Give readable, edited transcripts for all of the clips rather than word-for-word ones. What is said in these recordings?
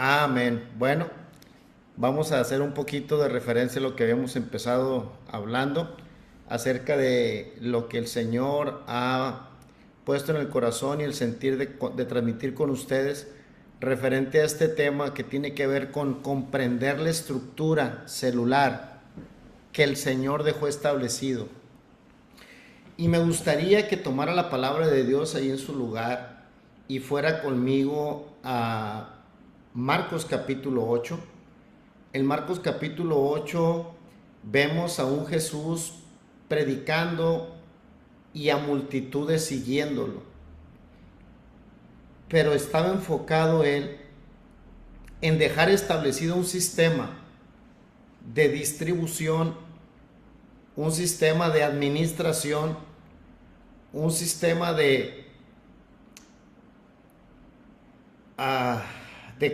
Amén. Bueno, vamos a hacer un poquito de referencia a lo que habíamos empezado hablando acerca de lo que el Señor ha puesto en el corazón y el sentir de transmitir con ustedes referente a este tema que tiene que ver con comprender la estructura celular que el Señor dejó establecido. Y me gustaría que tomara la palabra de Dios ahí en su lugar y fuera conmigo a Marcos capítulo 8. En Marcos capítulo 8 vemos a un Jesús predicando y a multitudes siguiéndolo. Pero estaba enfocado él en dejar establecido un sistema de distribución, un sistema de administración, un sistema de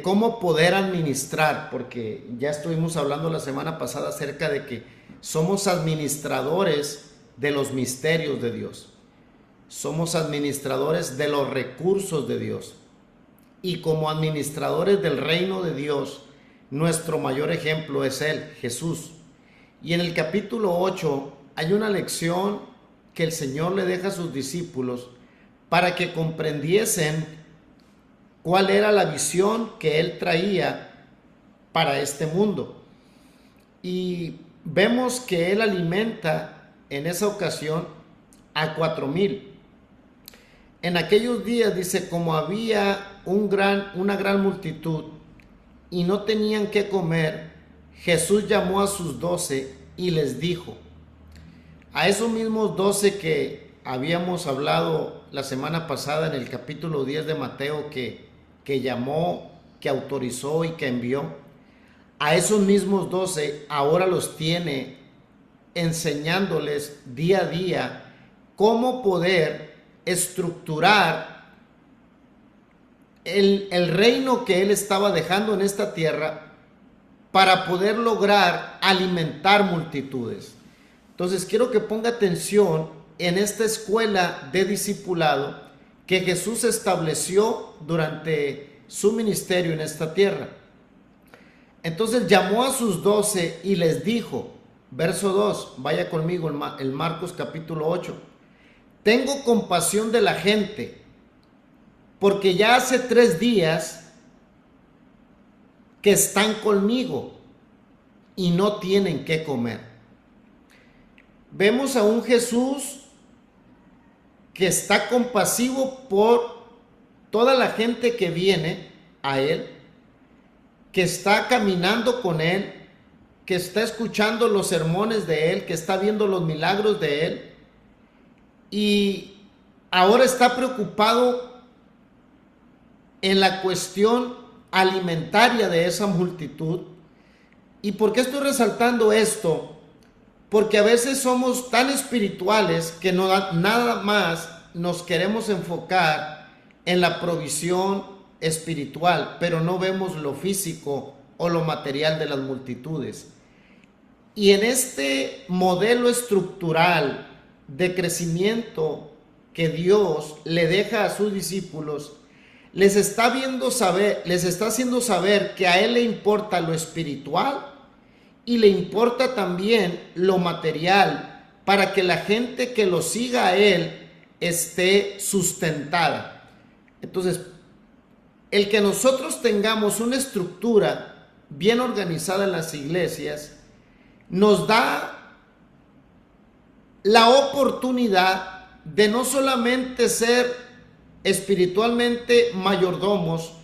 cómo poder administrar, porque ya estuvimos hablando la semana pasada acerca de que somos administradores de los misterios de Dios, somos administradores de los recursos de Dios, y como administradores del reino de Dios, nuestro mayor ejemplo es Él, Jesús. Y en el capítulo 8 hay una lección que el Señor le deja a sus discípulos para que comprendiesen cuál era la visión que Él traía para este mundo. Y vemos que Él alimenta en esa ocasión a 4,000. En aquellos días, dice, como había una gran multitud y no tenían qué comer, Jesús llamó a sus 12 y les dijo, a esos mismos 12 que habíamos hablado la semana pasada en el capítulo 10 de Mateo, que llamó, que autorizó y que envió, a esos mismos 12 ahora los tiene enseñándoles día a día cómo poder estructurar el reino que Él estaba dejando en esta tierra para poder lograr alimentar multitudes. Entonces quiero que ponga atención en esta escuela de discipulado que Jesús estableció durante su ministerio en esta tierra. Entonces llamó a sus 12 y les dijo, verso 2, vaya conmigo en Marcos capítulo 8, tengo compasión de la gente, porque ya hace 3 días que están conmigo y no tienen qué comer. Vemos a un Jesús que está compasivo por toda la gente que viene a Él, que está caminando con Él, que está escuchando los sermones de Él, que está viendo los milagros de Él, y ahora está preocupado en la cuestión alimentaria de esa multitud. ¿Y por qué estoy resaltando esto? Porque a veces somos tan espirituales que nada más nos queremos enfocar en la provisión espiritual, pero no vemos lo físico o lo material de las multitudes. Y en este modelo estructural de crecimiento que Dios le deja a sus discípulos, les está haciendo saber que a Él le importa lo espiritual y le importa también lo material para que la gente que lo siga a Él esté sustentada. Entonces, el que nosotros tengamos una estructura bien organizada en las iglesias nos da la oportunidad de no solamente ser espiritualmente mayordomos,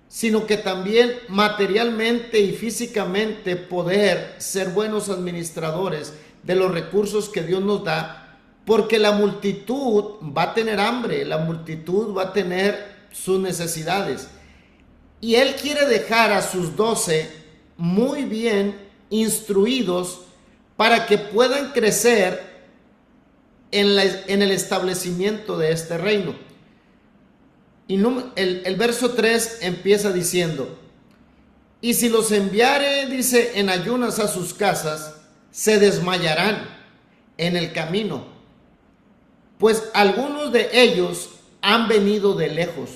sino que también materialmente y físicamente poder ser buenos administradores de los recursos que Dios nos da, porque la multitud va a tener hambre, la multitud va a tener sus necesidades. Y Él quiere dejar a sus 12 muy bien instruidos para que puedan crecer en el establecimiento de este reino. Y el verso 3 empieza diciendo, y si los enviare, dice, en ayunas a sus casas, se desmayarán en el camino, pues algunos de ellos han venido de lejos.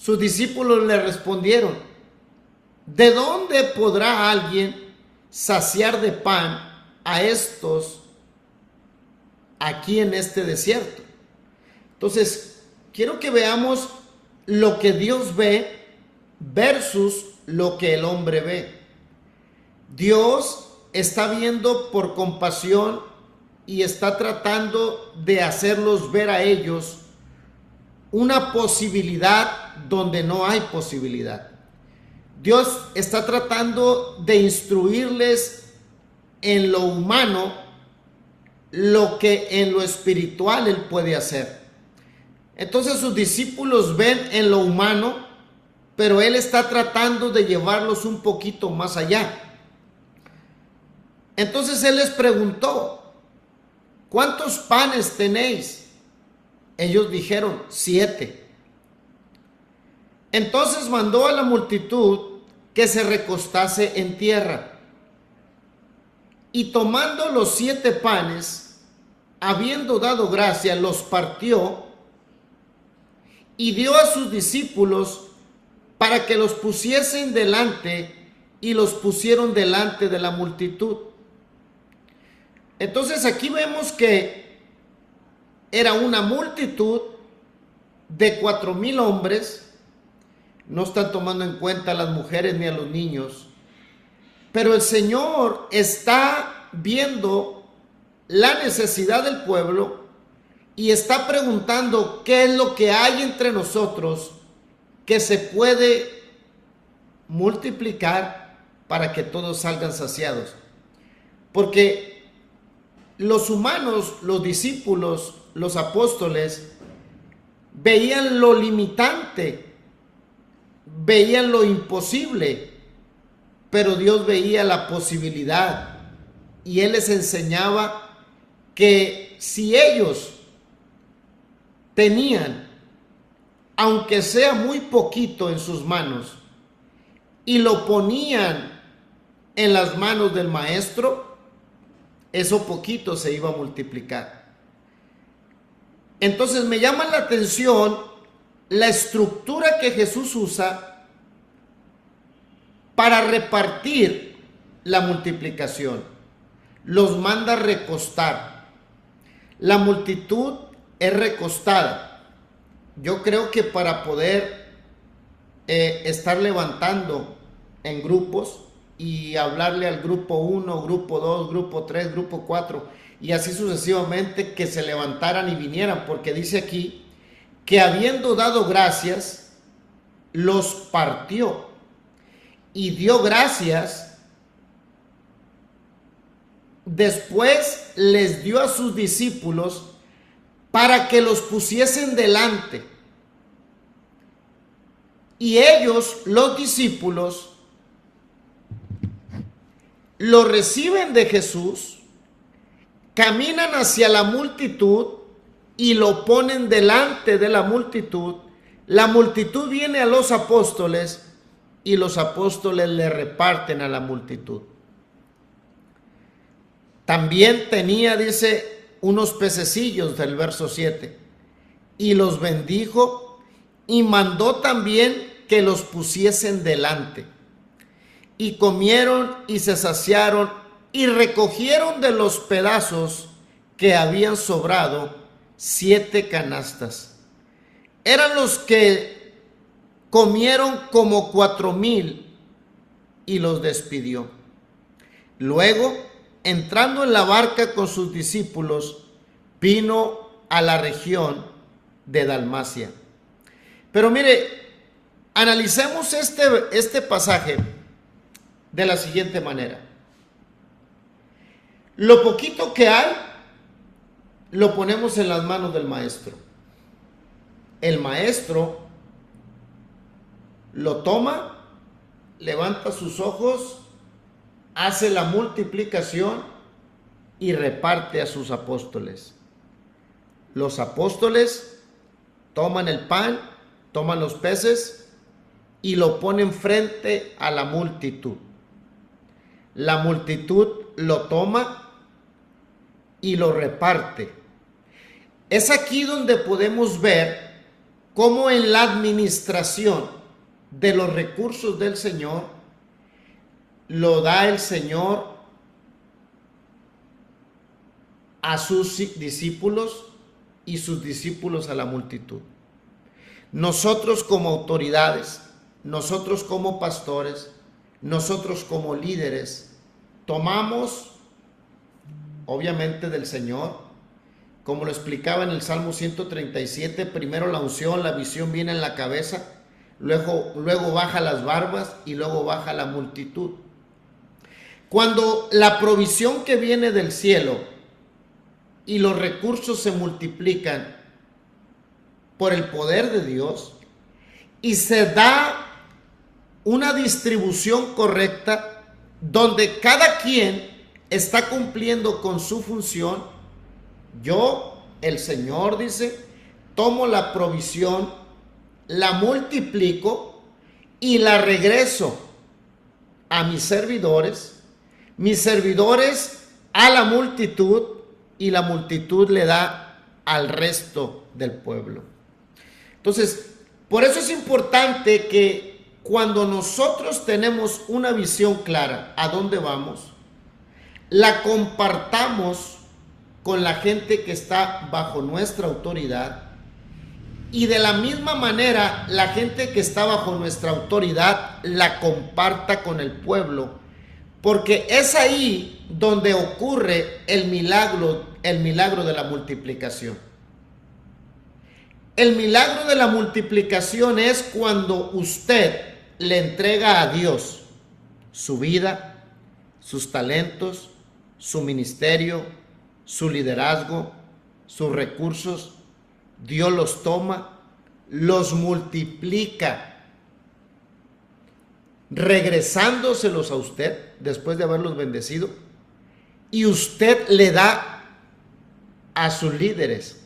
sus discípulos le respondieron: ¿de dónde podrá alguien saciar de pan a estos aquí en este desierto? Entonces, quiero que veamos lo que Dios ve versus lo que el hombre ve. Dios está viendo por compasión y está tratando de hacerlos ver a ellos una posibilidad donde no hay posibilidad. Dios está tratando de instruirles en lo humano lo que en lo espiritual Él puede hacer. Entonces sus discípulos ven en lo humano, pero Él está tratando de llevarlos un poquito más allá. Entonces Él les preguntó: ¿cuántos panes tenéis? Ellos dijeron: 7. Entonces mandó a la multitud que se recostase en tierra. Y tomando los 7 panes, habiendo dado gracia, los partió y dio a sus discípulos para que los pusiesen delante, y los pusieron delante de la multitud. Entonces aquí vemos que era una multitud de 4,000 hombres. No están tomando en cuenta a las mujeres ni a los niños. Pero el Señor está viendo la necesidad del pueblo y está preguntando qué es lo que hay entre nosotros que se puede multiplicar para que todos salgan saciados. Porque los humanos, los discípulos, los apóstoles, veían lo limitante, veían lo imposible, pero Dios veía la posibilidad y Él les enseñaba que si ellos tenían, aunque sea muy poquito en sus manos, y lo ponían en las manos del maestro, eso poquito se iba a multiplicar. Entonces me llama la atención la estructura que Jesús usa para repartir la multiplicación. Los manda a recostar. La multitud es recostada. Yo creo que para poder estar levantando en grupos y hablarle al grupo 1, grupo 2, grupo 3, grupo 4 y así sucesivamente, que se levantaran y vinieran, porque dice aquí que habiendo dado gracias, los partió y dio gracias. Después les dio a sus discípulos para que los pusiesen delante. Y ellos, los discípulos, lo reciben de Jesús, caminan hacia la multitud y lo ponen delante de la multitud. La multitud viene a los apóstoles y los apóstoles le reparten a la multitud. También tenía, dice, unos pececillos del verso 7, y los bendijo y mandó también que los pusiesen delante. Y comieron y se saciaron y recogieron de los pedazos que habían sobrado 7 canastas. Eran los que comieron como 4,000 y los despidió. Luego, entrando en la barca con sus discípulos, vino a la región de Dalmacia. Pero mire, analicemos este pasaje de la siguiente manera. Lo poquito que hay, lo ponemos en las manos del maestro. El maestro lo toma, levanta sus ojos, hace la multiplicación y reparte a sus apóstoles. Los apóstoles toman el pan, toman los peces y lo ponen frente a la multitud. La multitud lo toma y lo reparte. Es aquí donde podemos ver cómo en la administración de los recursos del Señor lo da el Señor a sus discípulos y sus discípulos a la multitud. Nosotros como autoridades, nosotros como pastores, nosotros como líderes, tomamos obviamente del Señor, como lo explicaba en el Salmo 137, primero la unción, la visión viene en la cabeza, luego baja las barbas y luego baja la multitud. Cuando la provisión que viene del cielo y los recursos se multiplican por el poder de Dios y se da una distribución correcta donde cada quien está cumpliendo con su función, yo, el Señor dice, tomo la provisión, la multiplico y la regreso a mis servidores a la multitud y la multitud le da al resto del pueblo. Entonces, por eso es importante que cuando nosotros tenemos una visión clara a dónde vamos, la compartamos con la gente que está bajo nuestra autoridad y de la misma manera la gente que está bajo nuestra autoridad la comparta con el pueblo, porque es ahí donde ocurre el milagro de la multiplicación. El milagro de la multiplicación es cuando usted le entrega a Dios su vida, sus talentos, su ministerio, su liderazgo, sus recursos. Dios los toma, los multiplica, regresándoselos a usted después de haberlos bendecido, y usted le da a sus líderes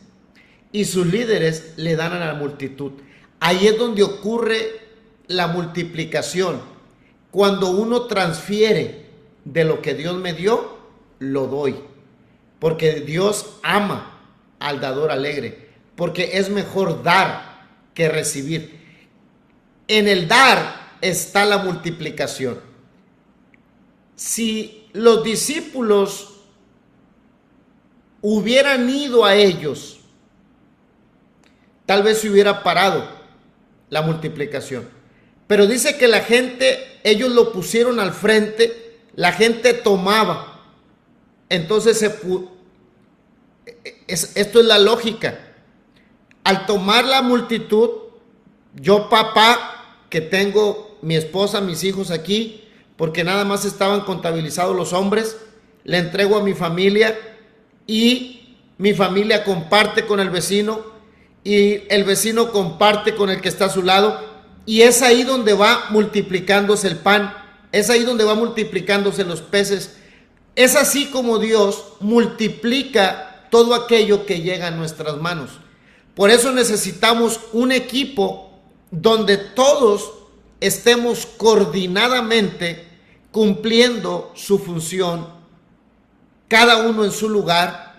y sus líderes le dan a la multitud. Ahí es donde ocurre la multiplicación. Cuando uno transfiere de lo que Dios me dio, lo doy. Porque Dios ama al dador alegre. Porque es mejor dar que recibir. En el dar está la multiplicación. Si los discípulos hubieran ido a ellos, tal vez se hubiera parado la multiplicación. Pero dice que la gente, ellos lo pusieron al frente, la gente tomaba. Entonces esto es la lógica. Al tomar la multitud, yo papá, que tengo mi esposa, mis hijos aquí, porque nada más estaban contabilizados los hombres, le entrego a mi familia y mi familia comparte con el vecino y el vecino comparte con el que está a su lado, y es ahí donde va multiplicándose el pan, es ahí donde va multiplicándose los peces. Es así como Dios multiplica todo aquello que llega a nuestras manos. Por eso necesitamos un equipo donde todos estemos coordinadamente cumpliendo su función, cada uno en su lugar,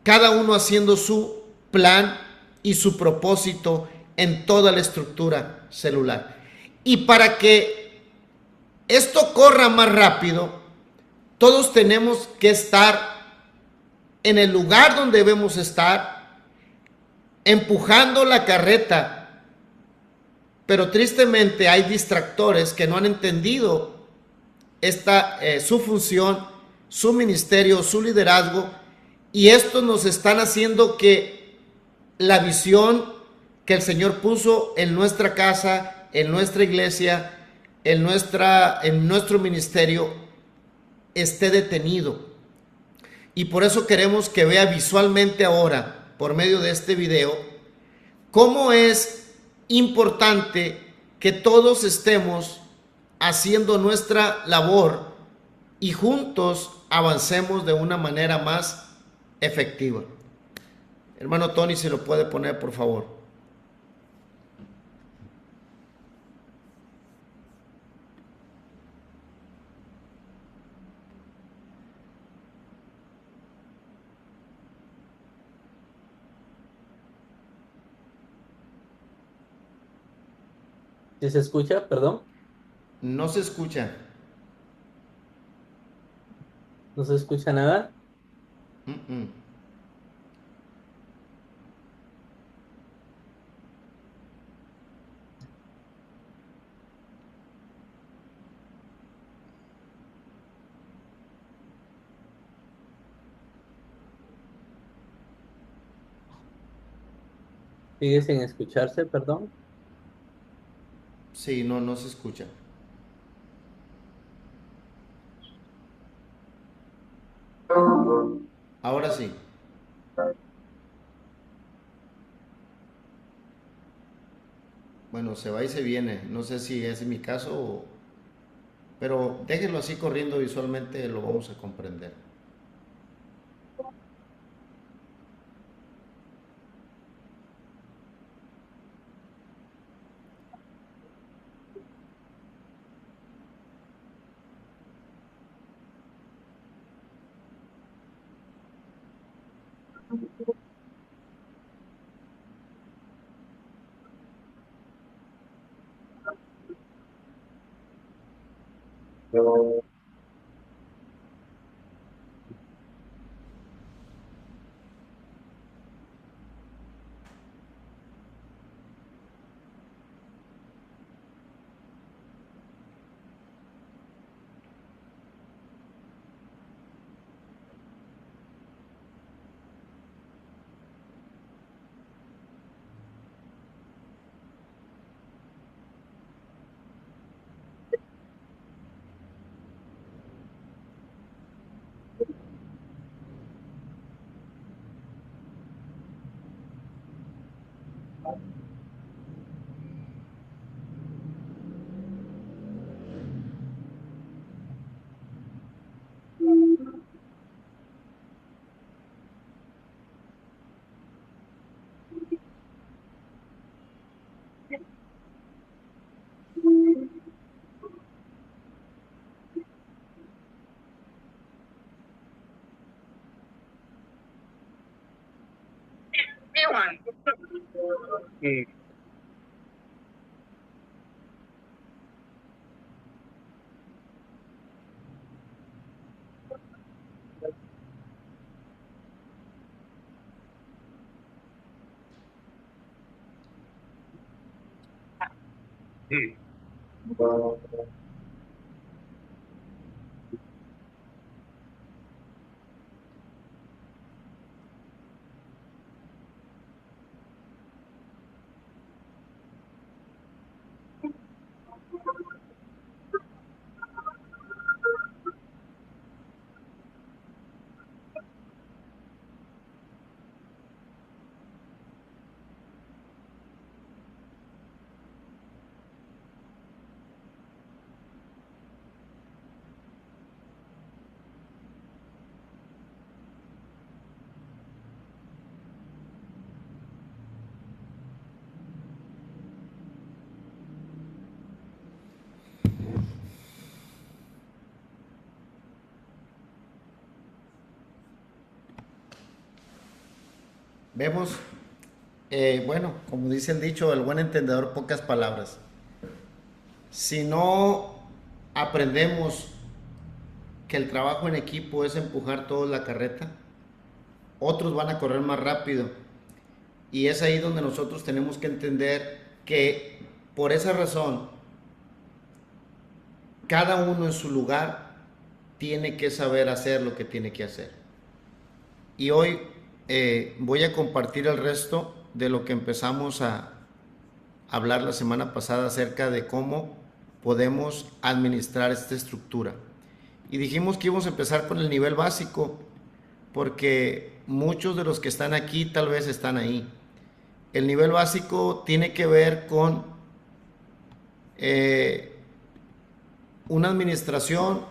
cada uno haciendo su plan y su propósito en toda la estructura celular. Y para que esto corra más rápido, todos tenemos que estar en el lugar donde debemos estar, empujando la carreta. Pero tristemente hay distractores que no han entendido su función, su ministerio, su liderazgo, y estos nos están haciendo que la visión que el Señor puso en nuestra casa, en nuestra iglesia, en nuestro ministerio, esté detenido. Y por eso queremos que vea visualmente ahora, por medio de este video, cómo es importante que todos estemos haciendo nuestra labor y juntos avancemos de una manera más efectiva. Hermano Tony, si lo puede poner, por favor. ¿Sí se escucha? Perdón. No se escucha. ¿No se escucha nada? Mm, mm. ¿Sigue sin escucharse? Perdón. Sí, no, no se escucha. Ahora sí. Bueno, se va y se viene. No sé si es mi caso, pero déjenlo así corriendo visualmente, lo vamos a comprender. Vemos, bueno, como dice el dicho, el buen entendedor, pocas palabras. Si no aprendemos que el trabajo en equipo es empujar todos la carreta, otros van a correr más rápido. Y es ahí donde nosotros tenemos que entender que por esa razón, cada uno en su lugar tiene que saber hacer lo que tiene que hacer. Y hoy voy a compartir el resto de lo que empezamos a hablar la semana pasada acerca de cómo podemos administrar esta estructura. Y dijimos que íbamos a empezar con el nivel básico, porque muchos de los que están aquí tal vez están ahí. El nivel básico tiene que ver con eh, una administración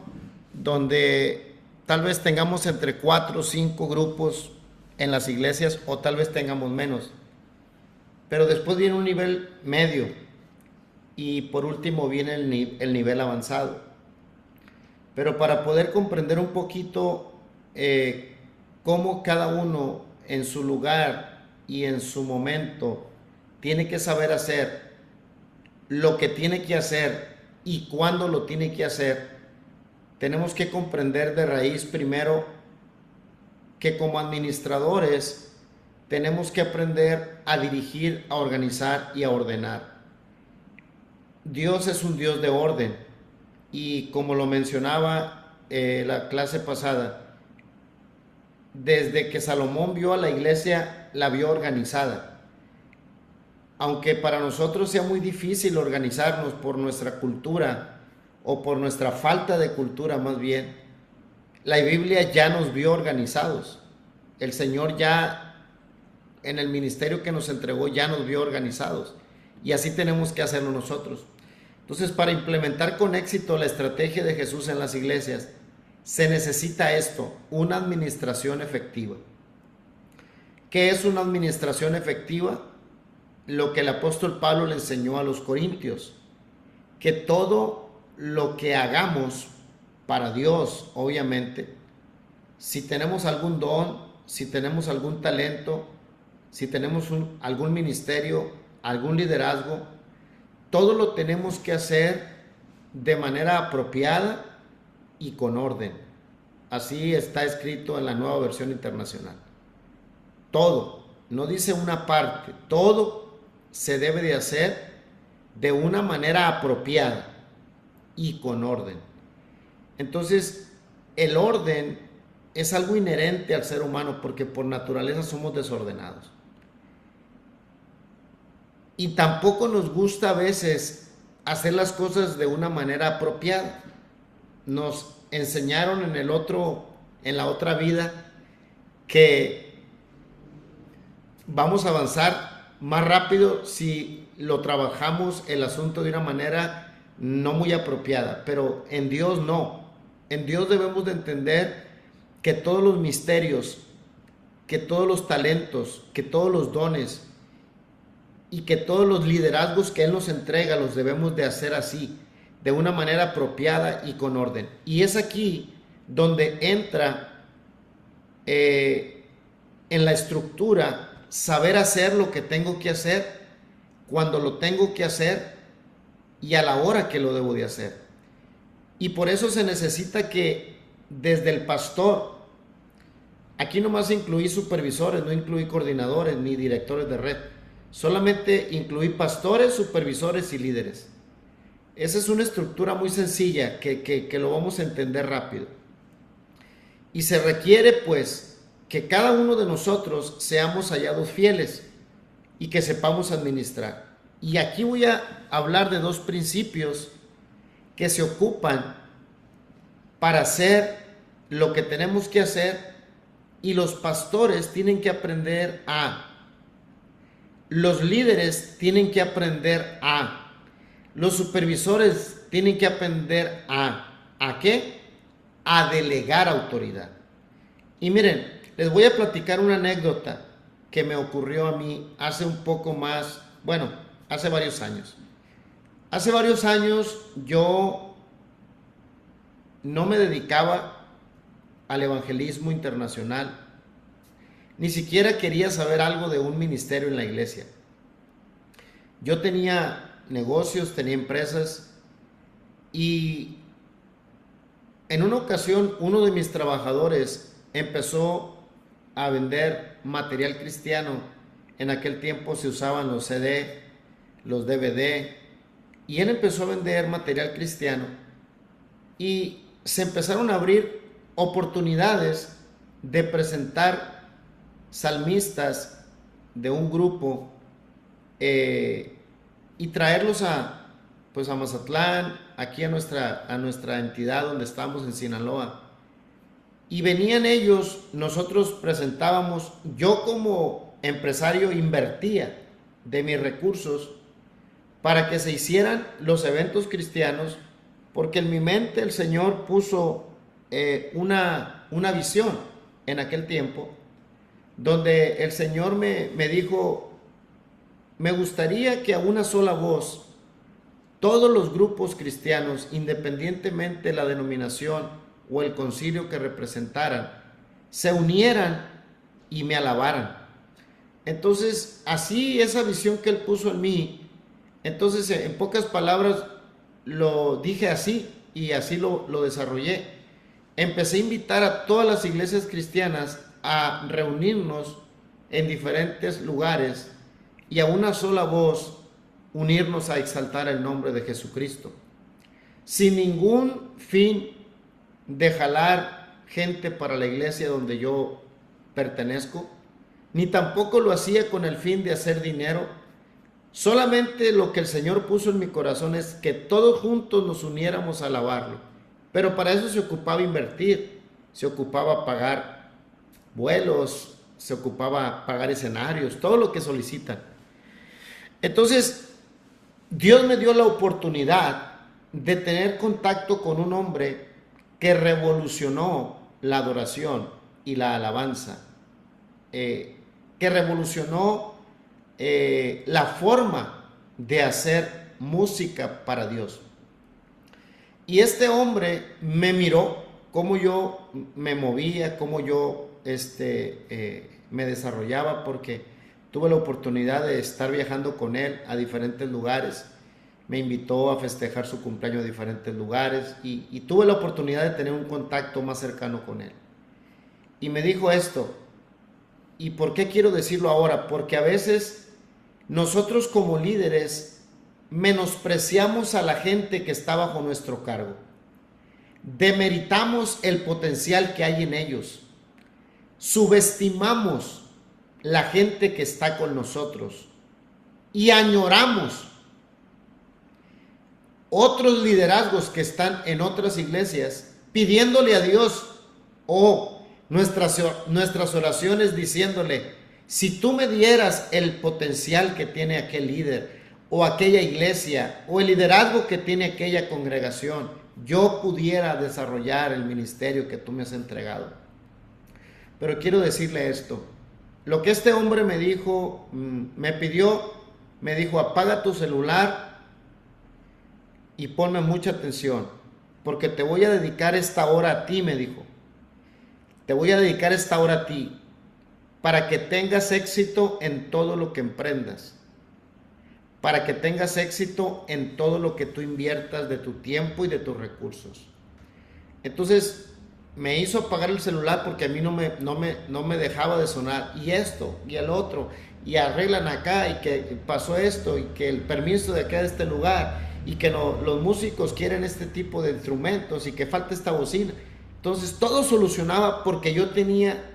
donde tal vez tengamos entre 4 o 5 grupos en las iglesias o tal vez tengamos menos. Pero después viene un nivel medio y por último viene el nivel avanzado. Pero para poder comprender un poquito cómo cada uno en su lugar y en su momento tiene que saber hacer lo que tiene que hacer y cuándo lo tiene que hacer, tenemos que comprender de raíz primero que como administradores tenemos que aprender a dirigir, a organizar y a ordenar. Dios es un Dios de orden y como lo mencionaba la clase pasada, desde que Salomón vio a la iglesia, la vio organizada. Aunque para nosotros sea muy difícil organizarnos por nuestra cultura o por nuestra falta de cultura más bien, la Biblia ya nos vio organizados. El Señor ya en el ministerio que nos entregó ya nos vio organizados y así tenemos que hacerlo nosotros. Entonces, para implementar con éxito la estrategia de Jesús en las iglesias, se necesita esto, una administración efectiva. ¿Qué es una administración efectiva? Lo que el apóstol Pablo le enseñó a los corintios, que todo lo que hagamos para Dios, obviamente, si tenemos algún don, si tenemos algún talento, si tenemos algún ministerio, algún liderazgo, todo lo tenemos que hacer de manera apropiada y con orden. Así está escrito en la Nueva Versión Internacional. Todo, no dice una parte, todo se debe de hacer de una manera apropiada y con orden. Entonces, el orden es algo inherente al ser humano porque por naturaleza somos desordenados. Y tampoco nos gusta a veces hacer las cosas de una manera apropiada. Nos enseñaron en la otra vida, que vamos a avanzar más rápido si lo trabajamos el asunto de una manera no muy apropiada, pero en Dios no. En Dios debemos de entender que todos los misterios, que todos los talentos, que todos los dones y que todos los liderazgos que Él nos entrega los debemos de hacer así, de una manera apropiada y con orden. Y es aquí donde entra en la estructura saber hacer lo que tengo que hacer, cuando lo tengo que hacer y a la hora que lo debo de hacer. Y por eso se necesita que desde el pastor, aquí nomás incluí supervisores, no incluí coordinadores ni directores de red, solamente incluí pastores, supervisores y líderes. Esa es una estructura muy sencilla que lo vamos a entender rápido. Y se requiere pues que cada uno de nosotros seamos hallados fieles y que sepamos administrar. Y aquí voy a hablar de dos principios que se ocupan para hacer lo que tenemos que hacer y los pastores tienen que aprender los líderes tienen que aprender los supervisores tienen que aprender ¿a qué? A delegar autoridad. Y miren, les voy a platicar una anécdota que me ocurrió a mí hace un poco más, bueno, hace varios años. Hace varios años yo no me dedicaba al evangelismo internacional, ni siquiera quería saber algo de un ministerio en la iglesia. Yo tenía negocios, tenía empresas y en una ocasión uno de mis trabajadores empezó a vender material cristiano. En aquel tiempo se usaban los CD, los DVD, y él empezó a vender material cristiano y se empezaron a abrir oportunidades de presentar salmistas de un grupo y traerlos a Mazatlán, aquí a nuestra entidad donde estamos en Sinaloa. Y venían ellos, nosotros presentábamos, yo como empresario invertía de mis recursos para que se hicieran los eventos cristianos, porque en mi mente el Señor puso una visión en aquel tiempo, donde el Señor me dijo, me gustaría que a una sola voz todos los grupos cristianos, independientemente de la denominación o el concilio que representaran, se unieran y me alabaran. Entonces, así esa visión que Él puso en mí, Entonces, en pocas palabras, lo dije así y así lo desarrollé. Empecé a invitar a todas las iglesias cristianas a reunirnos en diferentes lugares y a una sola voz unirnos a exaltar el nombre de Jesucristo, sin ningún fin de jalar gente para la iglesia donde yo pertenezco, ni tampoco lo hacía con el fin de hacer dinero. Solamente lo que el Señor puso en mi corazón es que todos juntos nos uniéramos a alabarlo. Pero para eso se ocupaba invertir, se ocupaba pagar vuelos, se ocupaba pagar escenarios, todo lo que solicitan. Entonces, Dios me dio la oportunidad de tener contacto con un hombre que revolucionó la adoración y la alabanza, que revolucionó la forma de hacer música para Dios. Y este hombre me miró cómo yo me movía, cómo yo me desarrollaba, porque tuve la oportunidad de estar viajando con él a diferentes lugares. Me invitó a festejar su cumpleaños a diferentes lugares y tuve la oportunidad de tener un contacto más cercano con él. Y me dijo esto. ¿Y por qué quiero decirlo ahora? Porque a veces nosotros como líderes menospreciamos a la gente que está bajo nuestro cargo. Demeritamos el potencial que hay en ellos. Subestimamos la gente que está con nosotros y añoramos otros liderazgos que están en otras iglesias pidiéndole a Dios o nuestras oraciones diciéndole: si tú me dieras el potencial que tiene aquel líder o aquella iglesia o el liderazgo que tiene aquella congregación, yo pudiera desarrollar el ministerio que tú me has entregado. Pero quiero decirle esto: lo que este hombre me dijo, me pidió, me dijo: apaga tu celular y ponme mucha atención, porque te voy a dedicar esta hora a ti, me dijo. Te voy a dedicar esta hora a ti, para que tengas éxito en todo lo que emprendas, para que tengas éxito en todo lo que tú inviertas de tu tiempo y de tus recursos. Entonces me hizo apagar el celular porque a mí no me dejaba de sonar, y esto, y el otro, y arreglan acá, y que pasó esto, y que el permiso de acá de este lugar, y que no, los músicos quieren este tipo de instrumentos, y que falta esta bocina. Entonces todo solucionaba porque yo tenía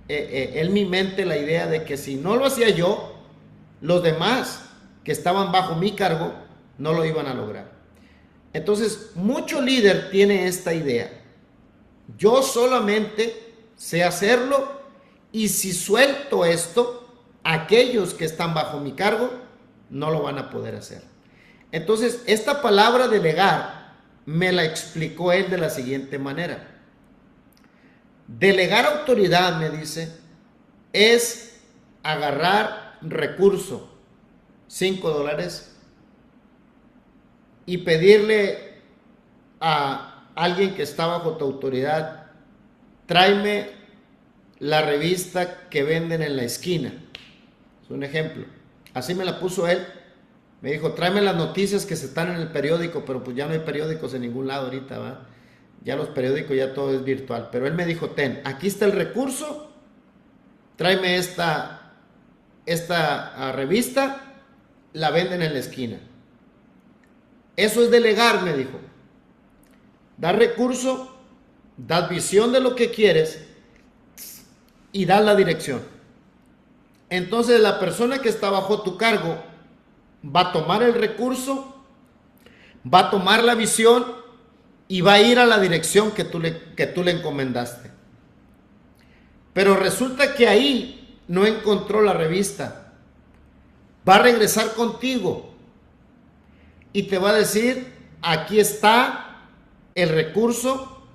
en mi mente la idea de que si no lo hacía yo, los demás que estaban bajo mi cargo no lo iban a lograr. Entonces, mucho líder tiene esta idea: yo solamente sé hacerlo, y si suelto esto, aquellos que están bajo mi cargo no lo van a poder hacer. Entonces, esta palabra delegar me la explicó él de la siguiente manera. Delegar autoridad, me dice, es agarrar recurso, $5, y pedirle a alguien que está bajo tu autoridad: tráeme la revista que venden en la esquina. Es un ejemplo. Así me la puso él. Me dijo: tráeme las noticias que se están en el periódico, pero pues ya no hay periódicos en ningún lado ahorita, ¿verdad? Ya los periódicos, ya todo es virtual. Pero él me dijo: ten, aquí está el recurso, tráeme esta revista, la venden en la esquina. Eso es delegar, me dijo. Dar recurso, dar visión de lo que quieres y dar la dirección. Entonces la persona que está bajo tu cargo va a tomar el recurso, va a tomar la visión y va a ir a la dirección que tú le encomendaste. Pero resulta que ahí no encontró la revista. Va a regresar contigo y te va a decir: aquí está el recurso,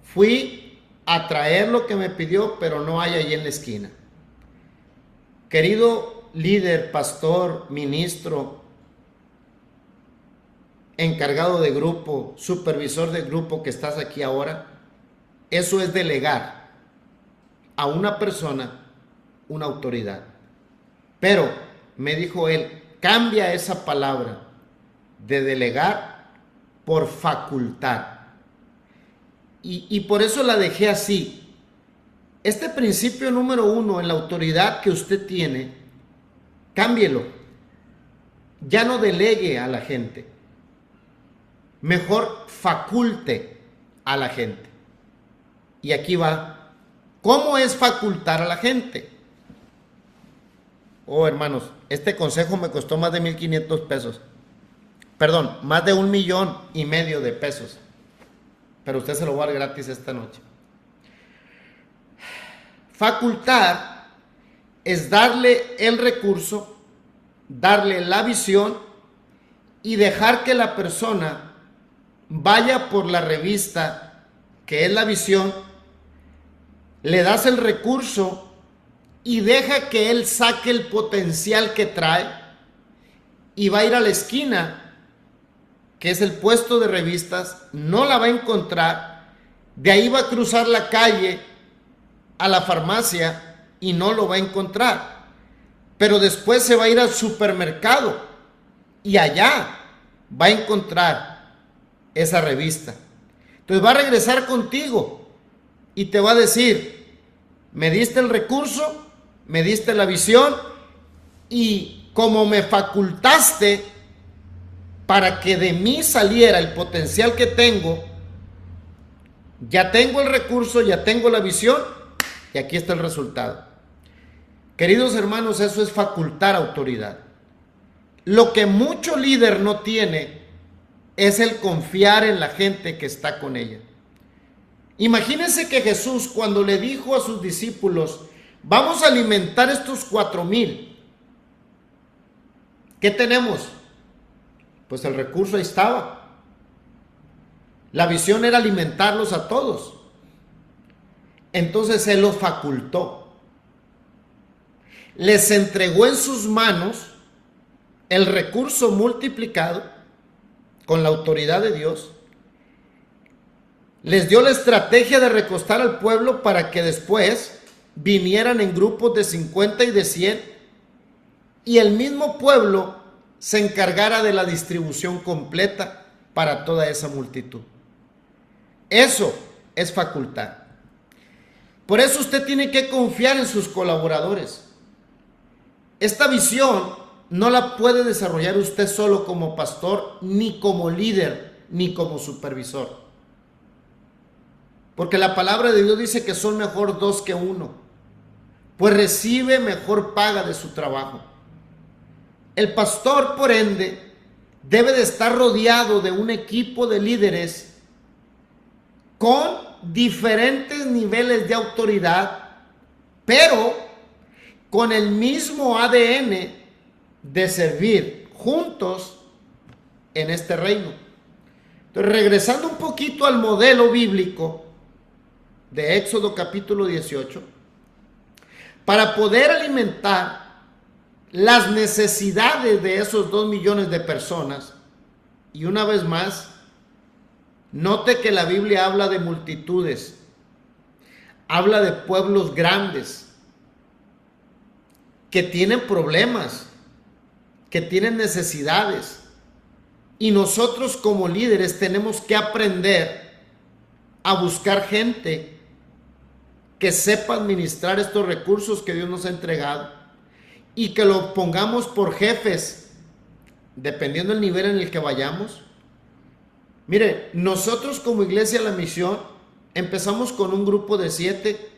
fui a traer lo que me pidió, pero no hay ahí en la esquina. Querido líder, pastor, ministro, encargado de grupo, supervisor de grupo que estás aquí ahora, eso es delegar a una persona una autoridad. Pero me dijo él: cambia esa palabra de delegar por facultar. Y por eso la dejé así. Este principio número 1 en la autoridad que usted tiene, cámbielo. Ya no delegue a la gente. Mejor faculte a la gente. Y aquí va. ¿Cómo es facultar a la gente? Oh, hermanos, este consejo me costó más de 1,500 pesos. Perdón, más de 1,5 millones de pesos. Pero usted se lo va a dar gratis esta noche. Facultar es darle el recurso, darle la visión y dejar que la persona vaya por la revista que es la visión, le das el recurso y deja que él saque el potencial que trae y va a ir a la esquina, que es el puesto de revistas, no la va a encontrar, de ahí va a cruzar la calle a la farmacia y no lo va a encontrar, pero después se va a ir al supermercado y allá va a encontrar esa revista. Entonces va a regresar contigo y te va a decir: me diste el recurso, me diste la visión, y como me facultaste para que de mí saliera el potencial que tengo, ya tengo el recurso, ya tengo la visión y aquí está el resultado. Queridos hermanos, eso es facultar autoridad. Lo que mucho líder no tiene es el confiar en la gente que está con ella. Imagínense que Jesús, cuando le dijo a sus discípulos: vamos a alimentar estos 4,000, ¿qué tenemos? Pues el recurso ahí estaba. La visión era alimentarlos a todos. Entonces Él los facultó. Les entregó en sus manos el recurso multiplicado con la autoridad de Dios. Les dio la estrategia de recostar al pueblo para que después vinieran en grupos de 50 y de 100 y el mismo pueblo se encargara de la distribución completa para toda esa multitud. Eso es facultar. Por eso usted tiene que confiar en sus colaboradores. Esta visión no la puede desarrollar usted solo como pastor, ni como líder, ni como supervisor. Porque la palabra de Dios dice que son mejor 2 que 1, pues recibe mejor paga de su trabajo. El pastor, por ende, debe de estar rodeado de un equipo de líderes con diferentes niveles de autoridad, pero con el mismo ADN de servir juntos en este reino. Entonces, regresando un poquito al modelo bíblico de Éxodo capítulo 18, para poder alimentar las necesidades de esos 2 millones de personas, y una vez más, note que la Biblia habla de multitudes, habla de pueblos grandes, que tienen problemas, que tienen necesidades, y nosotros como líderes tenemos que aprender a buscar gente que sepa administrar estos recursos que Dios nos ha entregado y que lo pongamos por jefes, dependiendo del nivel en el que vayamos. Mire, nosotros como Iglesia La Misión empezamos con un grupo de 7,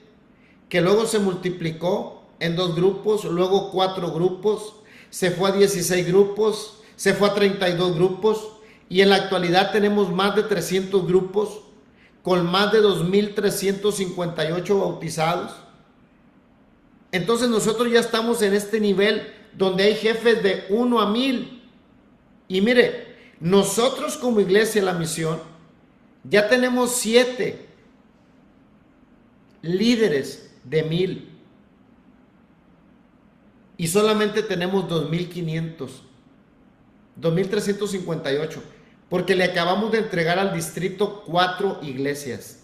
que luego se multiplicó en 2 grupos, luego 4 grupos, se fue a 16 grupos, se fue a 32 grupos, y en la actualidad tenemos más de 300 grupos con más de 2,358 bautizados. Entonces nosotros ya estamos en este nivel donde hay jefes de 1 a 1,000. Y mire, nosotros como Iglesia La Misión ya tenemos 7 líderes de 1,000 y solamente tenemos 2,500, 2,358, porque le acabamos de entregar al distrito 4 iglesias,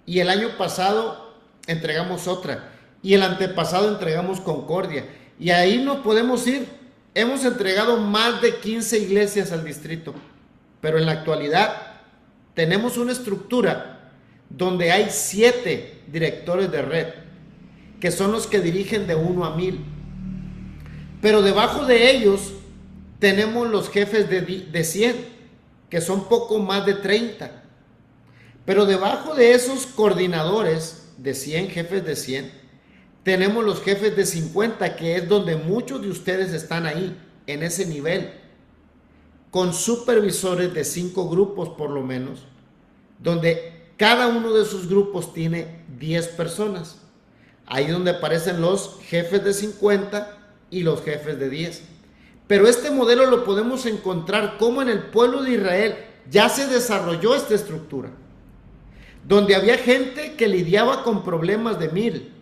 y el año pasado entregamos otra, y el antepasado entregamos Concordia, y ahí nos podemos ir. hemos entregado más de 15 iglesias al distrito, pero en la actualidad tenemos una estructura donde hay 7 directores de red, que son los que dirigen de 1 a 1000. Pero debajo de ellos tenemos los jefes de 100, que son poco más de 30. Pero debajo de esos coordinadores de 100, jefes de 100, tenemos los jefes de 50, que es donde muchos de ustedes están ahí, en ese nivel, con supervisores de 5 grupos por lo menos, donde cada uno de esos grupos tiene 10 personas. Ahí donde aparecen los jefes de 50 y los jefes de 10. Pero este modelo lo podemos encontrar como en el pueblo de Israel ya se desarrolló esta estructura, donde había gente que lidiaba con problemas de 1000,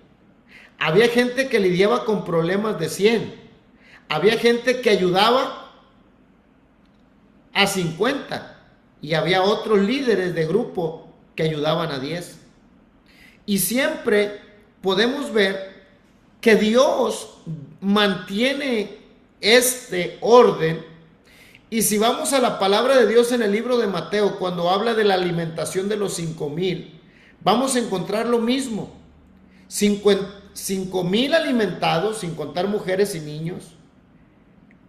había gente que lidiaba con problemas de 100, había gente que ayudaba a 50 y había otros líderes de grupo que ayudaban a 10. Y siempre podemos ver que Dios mantiene este orden. Y si vamos a la palabra de Dios en el libro de Mateo, cuando habla de la alimentación de los 5000, vamos a encontrar lo mismo. 5000 alimentados, sin contar mujeres y niños.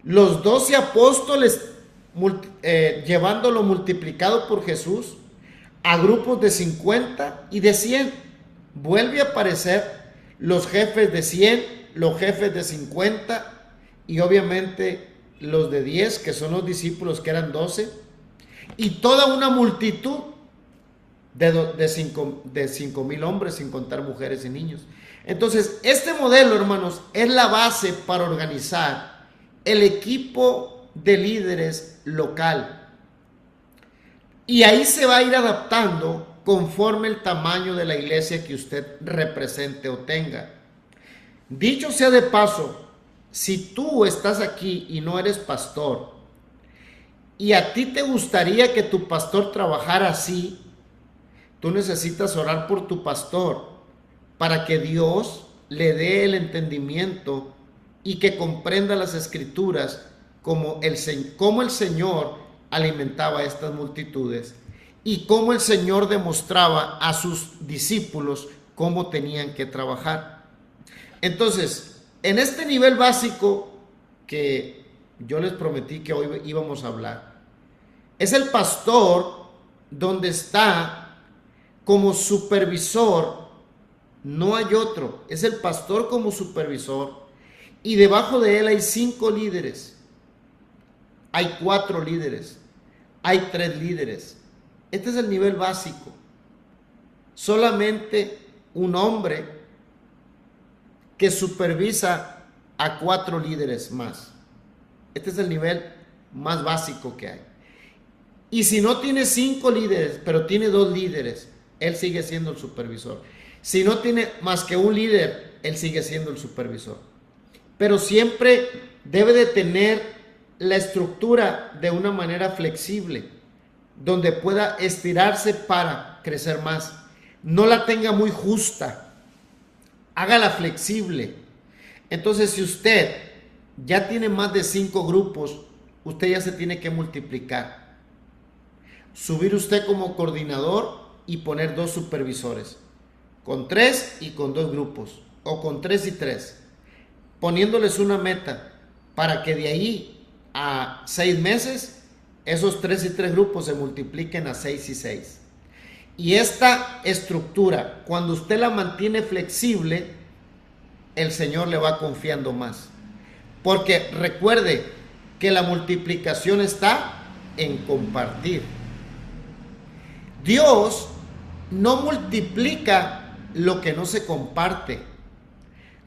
Los 12 apóstoles llevándolo multiplicado por Jesús a grupos de 50 y de 100. Vuelve a aparecer los jefes de 100, los jefes de 50 y obviamente los de 10, que son los discípulos, que eran 12, y toda una multitud de 5000 hombres, sin contar mujeres y niños. Entonces, este modelo, hermanos, es la base para organizar el equipo de líderes local. Y ahí se va a ir adaptando conforme el tamaño de la iglesia que usted represente o tenga. Dicho sea de paso, si tú estás aquí y no eres pastor, y a ti te gustaría que tu pastor trabajara así, tú necesitas orar por tu pastor para que Dios le dé el entendimiento y que comprenda las escrituras como el Señor alimentaba a estas multitudes y cómo el Señor demostraba a sus discípulos cómo tenían que trabajar. Entonces, en este nivel básico que yo les prometí que hoy íbamos a hablar, es el pastor donde está como supervisor, no hay otro, es el pastor como supervisor, y debajo de él hay 5 líderes, hay 4 líderes, hay 3 líderes. Este es el nivel básico. Solamente un hombre que supervisa a 4 líderes más. Este es el nivel más básico que hay. Y si no tiene 5 líderes, pero tiene 2 líderes, él sigue siendo el supervisor. Si no tiene más que un líder, él sigue siendo el supervisor. Pero siempre debe de tener la estructura de una manera flexible, donde pueda estirarse para crecer más. No la tenga muy justa, hágala flexible. Entonces, si usted ya tiene más de 5 grupos, usted ya se tiene que multiplicar. Subir usted como coordinador y poner 2 supervisores, con 3 y con 2 grupos, o con 3 y 3, poniéndoles una meta para que de ahí a 6 meses esos 3 y 3 grupos se multipliquen a 6 y 6. Y esta estructura, cuando usted la mantiene flexible, el Señor le va confiando más. Porque recuerde que la multiplicación está en compartir. Dios no multiplica lo que no se comparte.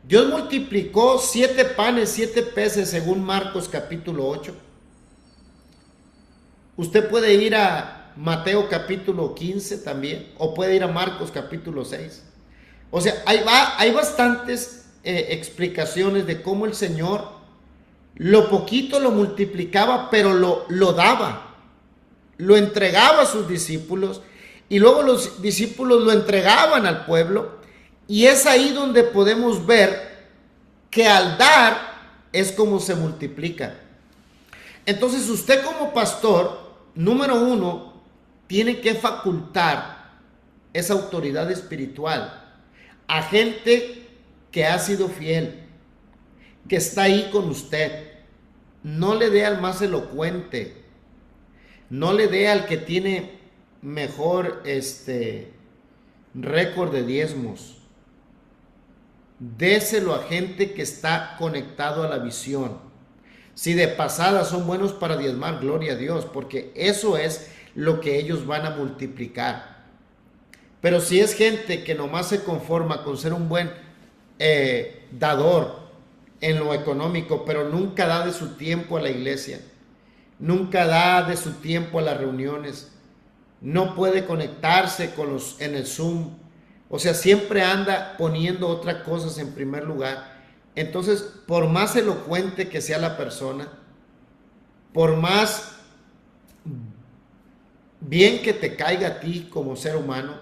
Dios multiplicó 7 panes, 7 peces según Marcos capítulo 8. Usted puede ir a Mateo capítulo 15 también, o puede ir a Marcos capítulo 6. O sea, hay bastantes explicaciones de cómo el Señor lo poquito lo multiplicaba, pero lo daba, lo entregaba a sus discípulos, y luego los discípulos lo entregaban al pueblo. Y es ahí donde podemos ver que al dar, es como se multiplica. Entonces usted como pastor, número uno, tiene que facultar esa autoridad espiritual a gente que ha sido fiel, que está ahí con usted. No le dé al más elocuente, no le dé al que tiene mejor récord de diezmos. Déselo a gente que está conectado a la visión. Si de pasada son buenos para diezmar, gloria a Dios, porque eso es lo que ellos van a multiplicar. Pero si es gente que nomás se conforma con ser un buen dador en lo económico, pero nunca da de su tiempo a la iglesia, nunca da de su tiempo a las reuniones, no puede conectarse con los en el Zoom, o sea, siempre anda poniendo otras cosas en primer lugar. Entonces, por más elocuente que sea la persona, por más bien que te caiga a ti como ser humano,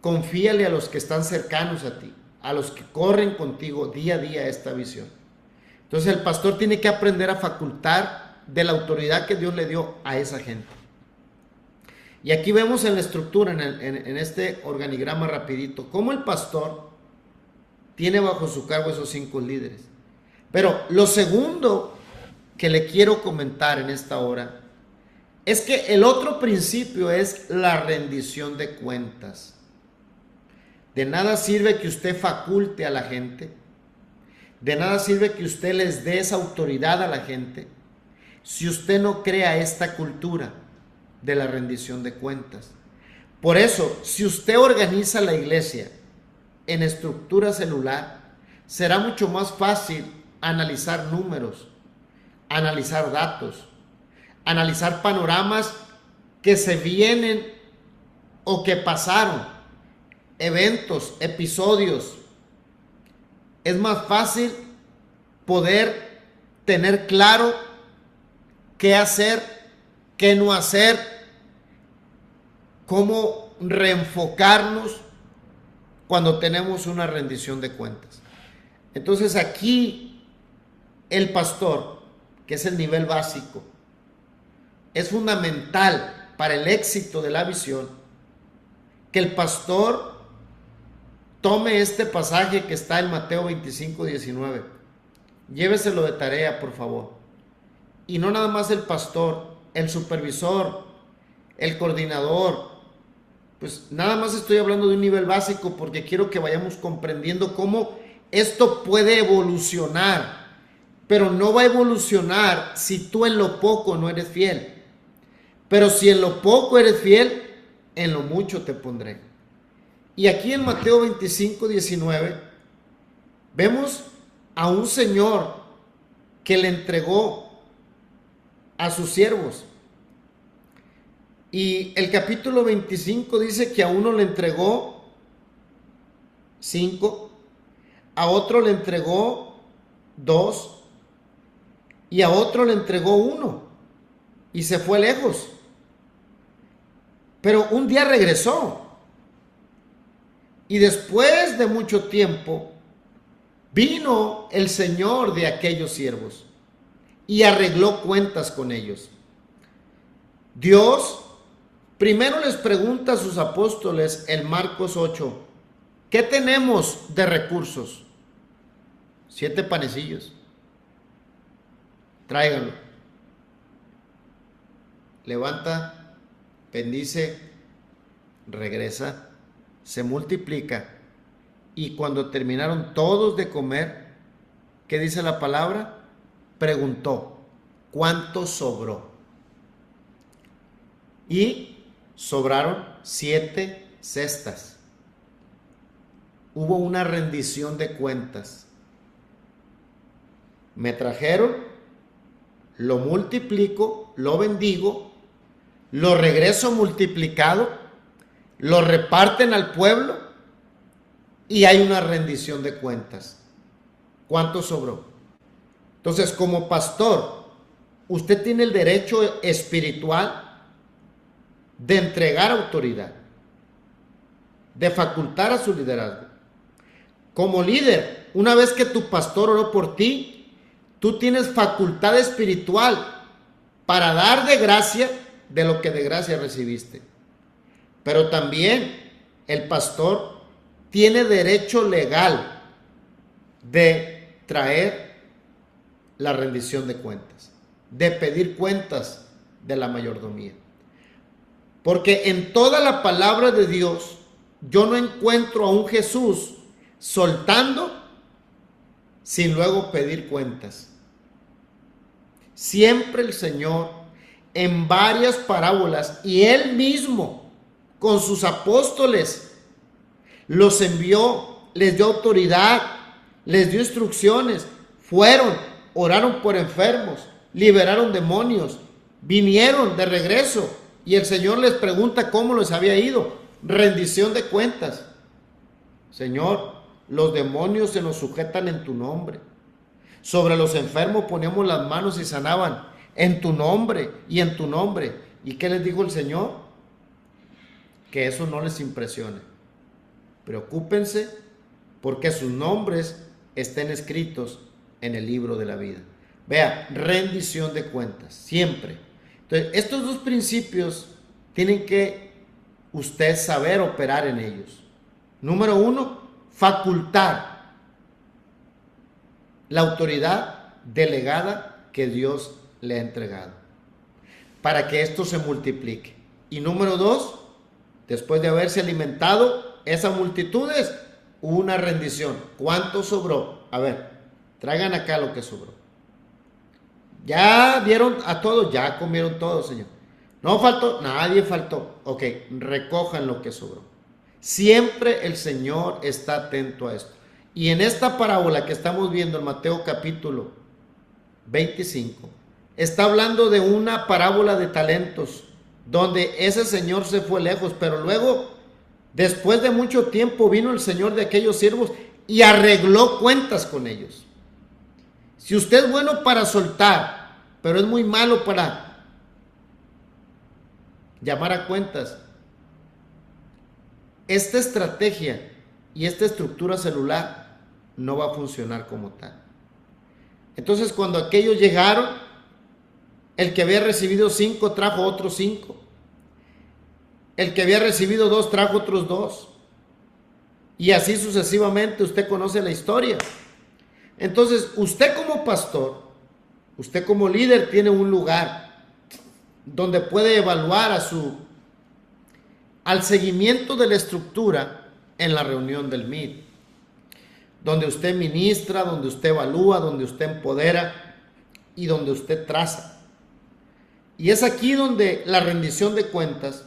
confíale a los que están cercanos a ti, a los que corren contigo día a día esta visión. Entonces el pastor tiene que aprender a facultar de la autoridad que Dios le dio a esa gente. Y aquí vemos en la estructura, en este organigrama rapidito, cómo el pastor tiene bajo su cargo esos 5 líderes. Pero lo segundo que le quiero comentar en esta hora es que el otro principio es la rendición de cuentas. De nada sirve que usted faculte a la gente, de nada sirve que usted les dé esa autoridad a la gente, si usted no crea esta cultura de la rendición de cuentas. Por eso, si usted organiza la iglesia en estructura celular, será mucho más fácil analizar números, analizar datos, analizar panoramas que se vienen o que pasaron, eventos, episodios. Es más fácil poder tener claro qué hacer, qué no hacer, cómo reenfocarnos cuando tenemos una rendición de cuentas. Entonces aquí el pastor, que es el nivel básico, es fundamental para el éxito de la visión que el pastor tome este pasaje que está en Mateo 25:19. Lléveselo de tarea, por favor. Y no nada más el pastor, el supervisor, el coordinador. Pues nada más estoy hablando de un nivel básico porque quiero que vayamos comprendiendo cómo esto puede evolucionar. Pero no va a evolucionar si tú en lo poco no eres fiel. Pero si en lo poco eres fiel, en lo mucho te pondré. Y aquí en Mateo 25:19 vemos a un señor que le entregó a sus siervos. Y el capítulo 25 dice que a uno le entregó 5, a otro le entregó 2 y a otro le entregó 1 y se fue lejos. Pero un día regresó y después de mucho tiempo vino el señor de aquellos siervos y arregló cuentas con ellos. Dios primero les pregunta a sus apóstoles en Marcos 8, ¿qué tenemos de recursos? 7 panecillos. Tráiganlo. Levanta, bendice, regresa, se multiplica. Y cuando terminaron todos de comer, ¿qué dice la palabra? Preguntó, ¿cuánto sobró? Y sobraron 7 cestas. Hubo una rendición de cuentas. Me trajeron, lo multiplico, lo bendigo, lo regreso multiplicado, lo reparten al pueblo y hay una rendición de cuentas. ¿Cuánto sobró? Entonces, como pastor, usted tiene el derecho espiritual de entregar autoridad, de facultar a su liderazgo. Como líder, una vez que tu pastor oró por ti, tú tienes facultad espiritual para dar de gracia de lo que de gracia recibiste. Pero también el pastor tiene derecho legal de traer la rendición de cuentas, de pedir cuentas de la mayordomía. Porque en toda la palabra de Dios yo no encuentro a un Jesús soltando sin luego pedir cuentas. Siempre el Señor en varias parábolas y Él mismo con sus apóstoles los envió, les dio autoridad, les dio instrucciones, fueron, oraron por enfermos, liberaron demonios, vinieron de regreso y el Señor les pregunta cómo les había ido. Rendición de cuentas. Señor, los demonios se nos sujetan en tu nombre. Sobre los enfermos poníamos las manos y sanaban en tu nombre y en tu nombre. ¿Y qué les dijo el Señor? Que eso no les impresione. Preocúpense porque sus nombres estén escritos en el libro de la vida. Vea, rendición de cuentas, siempre. Entonces, estos dos principios tienen que usted saber operar en ellos. Número uno, facultar la autoridad delegada que Dios le ha entregado para que esto se multiplique. Y número dos, después de haberse alimentado esas multitudes, una rendición. ¿Cuánto sobró? A ver, traigan acá lo que sobró. Ya dieron a todos, ya comieron todos, Señor. No faltó, nadie faltó. Ok, recojan lo que sobró. Siempre el Señor está atento a esto. Y en esta parábola que estamos viendo en Mateo capítulo 25, está hablando de una parábola de talentos, donde ese señor se fue lejos, pero luego, después de mucho tiempo, vino el Señor de aquellos siervos y arregló cuentas con ellos. Si usted es bueno para soltar, pero es muy malo para llamar a cuentas, esta estrategia y esta estructura celular no va a funcionar como tal. Entonces, cuando aquellos llegaron, el que había recibido 5 trajo otros 5. El que había recibido 2 trajo otros 2. Y así sucesivamente. Usted conoce la historia. Entonces, usted como pastor, usted como líder tiene un lugar donde puede evaluar al seguimiento de la estructura en la reunión del MIT, donde usted ministra, donde usted evalúa, donde usted empodera y donde usted traza. Y es aquí donde la rendición de cuentas,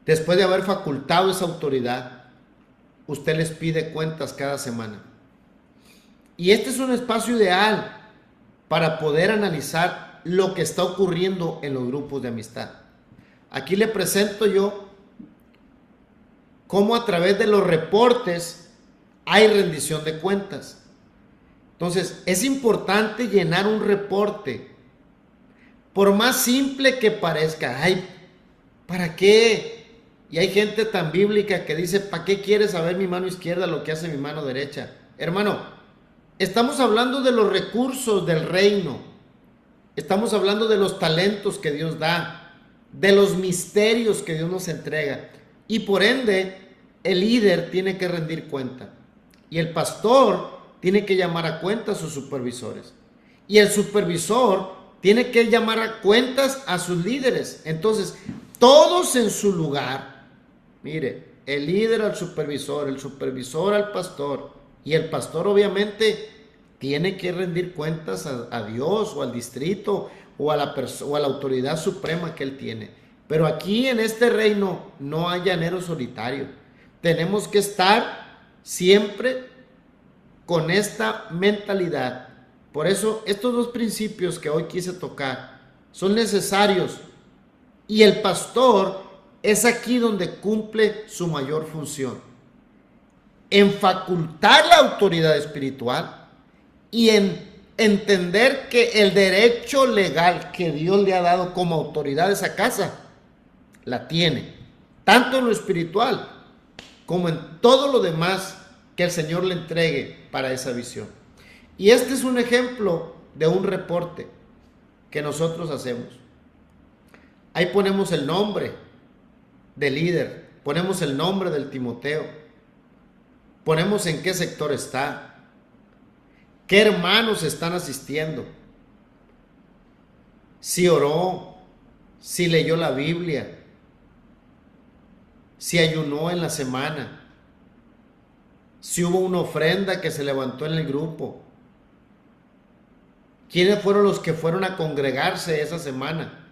después de haber facultado esa autoridad, usted les pide cuentas cada semana. Y este es un espacio ideal para poder analizar lo que está ocurriendo en los grupos de amistad. Aquí le presento yo cómo a través de los reportes hay rendición de cuentas. Entonces, es importante llenar un reporte. Por más simple que parezca, ay, ¿para qué? Y hay gente tan bíblica que dice, ¿para qué quiere saber mi mano izquierda lo que hace mi mano derecha? Hermano, estamos hablando de los recursos del reino. Estamos hablando de los talentos que Dios da, de los misterios que Dios nos entrega. Y por ende, el líder tiene que rendir cuenta. Y el pastor tiene que llamar a cuenta a sus supervisores. Y el supervisor tiene que llamar a cuentas a sus líderes. Entonces, todos en su lugar. Mire, el líder al supervisor, el supervisor al pastor. Y el pastor obviamente tiene que rendir cuentas a Dios o al distrito o a la autoridad suprema que él tiene. Pero aquí en este reino no hay llanero solitario. Tenemos que estar siempre con esta mentalidad. Por eso estos dos principios que hoy quise tocar son necesarios. Y el pastor es aquí donde cumple su mayor función. En facultar la autoridad espiritual y en entender que el derecho legal que Dios le ha dado como autoridad a esa casa, la tiene. Tanto en lo espiritual como en todo lo demás que el Señor le entregue para esa visión. Y este es un ejemplo de un reporte que nosotros hacemos. Ahí ponemos el nombre del líder, ponemos el nombre del Timoteo, ponemos en qué sector está, qué hermanos están asistiendo, si oró, si leyó la Biblia, si ayunó en la semana, si hubo una ofrenda que se levantó en el grupo, quiénes fueron los que fueron a congregarse esa semana.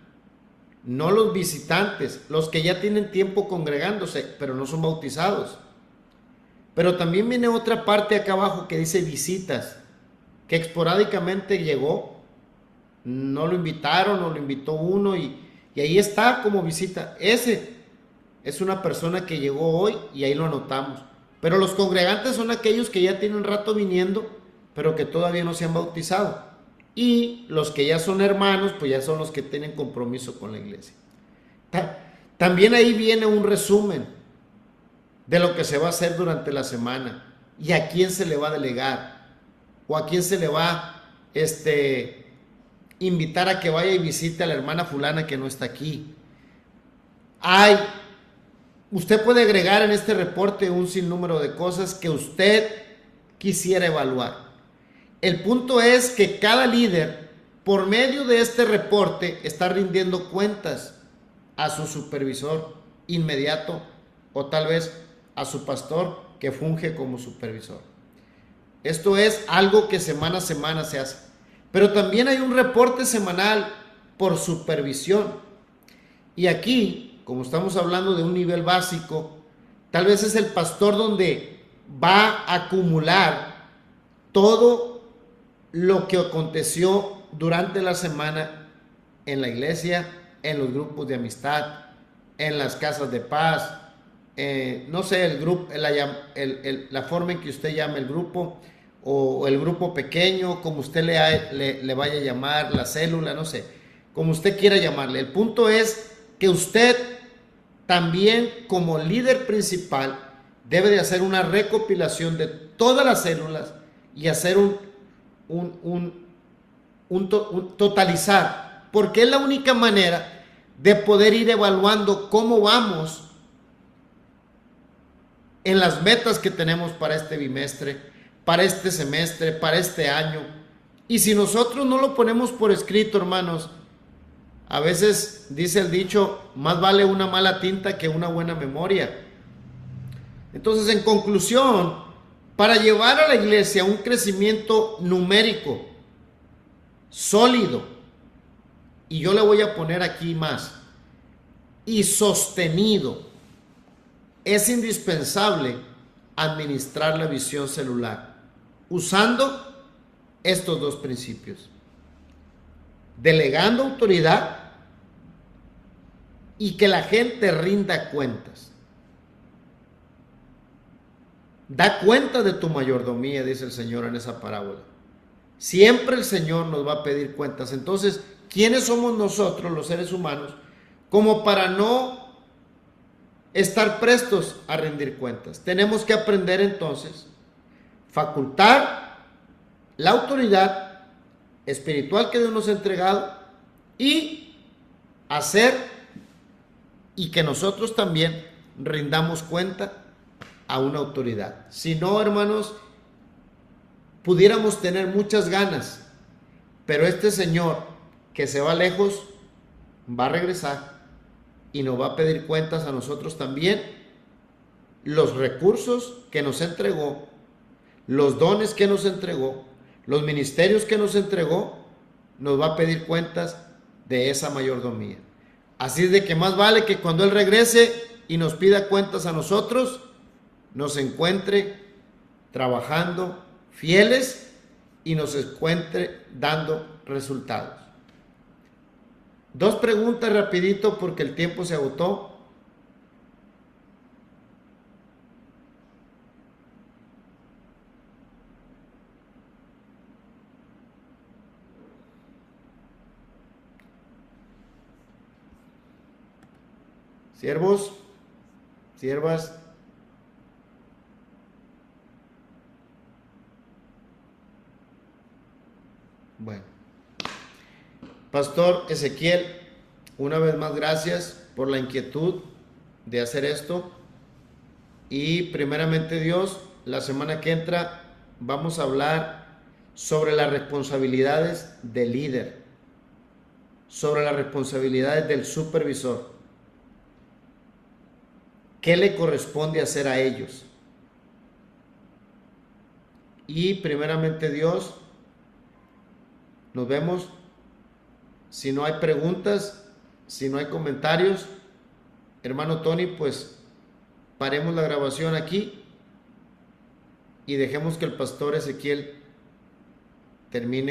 No los visitantes, los que ya tienen tiempo congregándose, pero no son bautizados. Pero también viene otra parte acá abajo que dice visitas, que esporádicamente llegó, no lo invitaron o lo invitó uno y ahí está como visita. Ese es una persona que llegó hoy y ahí lo anotamos. Pero los congregantes son aquellos que ya tienen un rato viniendo, pero que todavía no se han bautizado. Y los que ya son hermanos, pues ya son los que tienen compromiso con la iglesia. También ahí viene un resumen de lo que se va a hacer durante la semana y a quién se le va a delegar o a quién se le va a invitar a que vaya y visite a la hermana fulana que no está aquí. Usted puede agregar en este reporte un sinnúmero de cosas que usted quisiera evaluar. El punto es que cada líder, por medio de este reporte, está rindiendo cuentas a su supervisor inmediato o tal vez a su pastor que funge como supervisor. Esto es algo que semana a semana se hace. Pero también hay un reporte semanal por supervisión. Y aquí, como estamos hablando de un nivel básico, tal vez es el pastor donde va a acumular todo lo que aconteció durante la semana en la iglesia, en los grupos de amistad, en las casas de paz, no sé, el grupo, la forma en que usted llama el grupo, o el grupo pequeño, como usted le vaya a llamar, la célula, no sé, como usted quiera llamarle. El punto es que usted también como líder principal debe de hacer una recopilación de todas las células y hacer totalizar, porque es la única manera de poder ir evaluando cómo vamos en las metas que tenemos para este bimestre, para este semestre, para este año. Y si nosotros no lo ponemos por escrito, hermanos, a veces dice el dicho, más vale una mala tinta que una buena memoria. Entonces, en conclusión, para llevar a la iglesia un crecimiento numérico, sólido, y yo le voy a poner aquí más, y sostenido, es indispensable administrar la visión celular usando estos dos principios: delegando autoridad y que la gente rinda cuentas. Da cuenta de tu mayordomía, dice el Señor en esa parábola. Siempre el Señor nos va a pedir cuentas. Entonces, ¿quiénes somos nosotros, los seres humanos, como para no estar prestos a rendir cuentas? Tenemos que aprender entonces facultar la autoridad espiritual que Dios nos ha entregado y hacer y que nosotros también rindamos cuenta a una autoridad. Si no, hermanos, pudiéramos tener muchas ganas, pero este Señor que se va lejos va a regresar y nos va a pedir cuentas a nosotros también. Los recursos que nos entregó, los dones que nos entregó, los ministerios que nos entregó, nos va a pedir cuentas de esa mayordomía. Así es de que más vale que cuando Él regrese y nos pida cuentas a nosotros, nos encuentre trabajando fieles y nos encuentre dando resultados. Dos preguntas rapidito porque el tiempo se agotó. Siervos, siervas. Pastor Ezequiel, una vez más gracias por la inquietud de hacer esto. Y primeramente Dios, la semana que entra vamos a hablar sobre las responsabilidades del líder, sobre las responsabilidades del supervisor. ¿Qué le corresponde hacer a ellos? Y primeramente Dios, nos vemos. Si no hay preguntas, si no hay comentarios, hermano Tony, pues paremos la grabación aquí y dejemos que el pastor Ezequiel termine